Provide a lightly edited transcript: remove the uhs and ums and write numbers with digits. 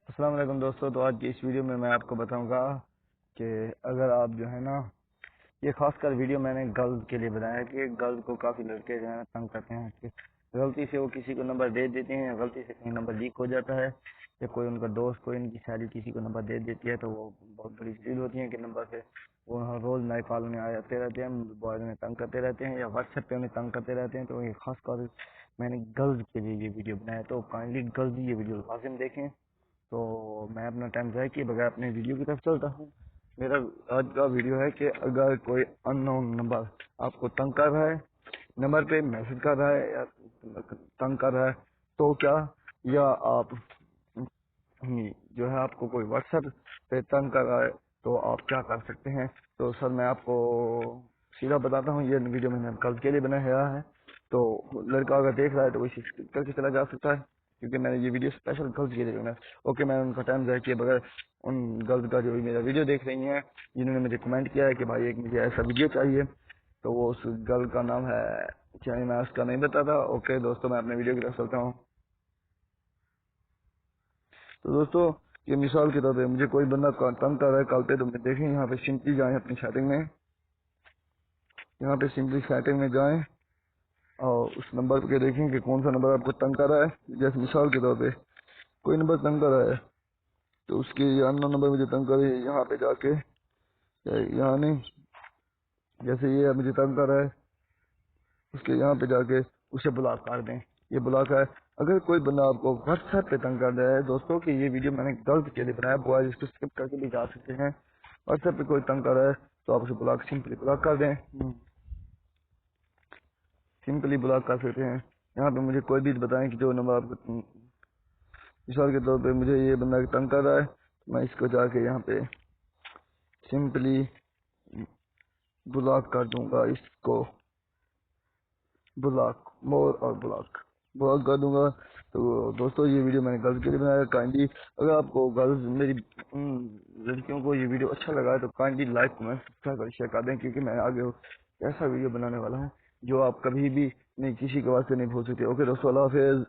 السلام علیکم دوستو، تو آج کی اس ویڈیو میں آپ کو بتاؤں گا کہ اگر آپ جو ہے نا، یہ خاص کر ویڈیو میں نے گرلز کے لیے بنایا ہے کہ گرلز کو کافی لڑکے جو ہے نا تنگ کرتے ہیں کہ غلطی سے وہ کسی کو نمبر دے دیتے ہیں، غلطی سے کہیں نمبر لیک ہو جاتا ہے یا کوئی ان کا دوست کوئی ان کی سہیلی کسی کو نمبر دے دیتی ہے تو وہ بہت بڑی ذلیل ہوتی ہیں کہ نمبر سے وہ روز نئے کال میں آتے رہتے ہیں، بوائز میں تنگ کرتے رہتے ہیں یا واٹس ایپ پہ انہیں تنگ کرتے رہتے ہیں۔ تو یہ خاص کر میں نے گرلز کے لیے یہ ویڈیو بنایا، تو کائنڈلی گرلز یہ ویڈیو لازم دیکھیں۔ تو میں اپنا ٹائم ضائع کیے بغیر اپنے ویڈیو کی طرف چلتا ہوں۔ میرا آج کا ویڈیو ہے کہ اگر کوئی ان نون نمبر آپ کو تنگ کر رہا ہے، نمبر پہ میسج کر رہا ہے یا تنگ کر رہا ہے تو کیا، یا آپ جو ہے آپ کو کوئی واٹس ایپ پہ تنگ کر رہا ہے تو آپ کیا کر سکتے ہیں۔ تو سر میں آپ کو سیدھا بتاتا ہوں، یہ ویڈیو میں نے کل کے لیے بنایا ہے، تو لڑکا اگر دیکھ رہا ہے تو وہ کر کے چلا جا سکتا ہے، کیونکہ میں نے یہ ویڈیو اسپیشل گرلز کے لیے بنایا۔ اوکے، میں ان کا ٹائم ضائع کیے بغیر ان گرلز کا جو میرا ویڈیو دیکھ رہی ہیں، جنہوں نے مجھے کمنٹ کیا ہے کہ بھائی ایک مجھے ایسا ویڈیو چاہیے، تو وہ اس گرل کا نام ہے، چاہے میں اس کا نہیں بتاتا۔ اوکے دوستوں، میں اپنے ویڈیو کی طرف چلتا ہوں۔ تو دوستو، یہ مثال کے طور پہ مجھے کوئی بندہ تنگ کر رہا ہے کال پہ، تو دیکھیں یہاں پہ سمپلی جائیں اپنی سیٹنگ میں، یہاں پہ سمپلی سیٹنگ میں جائیں اور اس نمبر پہ دیکھیں کہ کون سا نمبر آپ کو تنگ کر رہا ہے۔ جیسے مثال کے طور پہ کوئی نمبر تنگ کر رہا ہے تو اس کے یہ ان نمبر مجھے تنگ کر رہی ہے، یہاں پہ جا کے، یہاں نہیں، جیسے یہ مجھے تنگ کر رہا ہے اس کے یہاں پہ جا کے اسے بلاک کر دیں۔ یہ بلاک ہے۔ اگر کوئی بندہ آپ کو واٹس ایپ پہ تنگ کر رہا ہے، دوستوں کہ یہ ویڈیو میں نے گرلز کے لیے بنایا، بوائز اس کو اسکپ کر کے بھی جا سکتے ہیں۔ واٹس ایپ پہ کوئی تنگ کر رہا ہے تو آپ اسے بلاک سمپلی بلاک کر دیں، سمپلی بلاک کر سکتے ہیں۔ یہاں پہ مجھے کوئی بھی بتائیں کہ جو نمبر آپ کو، مثال کے طور پہ مجھے یہ بندہ تنگ کر رہا ہے، میں اس کو جا کے یہاں پہ سمپلی بلاک کر دوں گا، اس کو بلاک مور اور بلاک کر دوں گا۔ تو دوستو یہ ویڈیو میں نے گرلز کے لیے بنایا۔ کائنڈلی اگر آپ کو گرلز میری لڑکیوں کو یہ ویڈیو اچھا لگا ہے تو کائنڈلی لائک کمنٹ سبسکرائب اور شیئر کر دیں، کیونکہ میں آگے ایسا ویڈیو بنانے والا ہوں جو آپ کبھی بھی نہیں، کسی کے واسطے نہیں بھول سکتے۔ اوکے دوستو، اللہ حافظ۔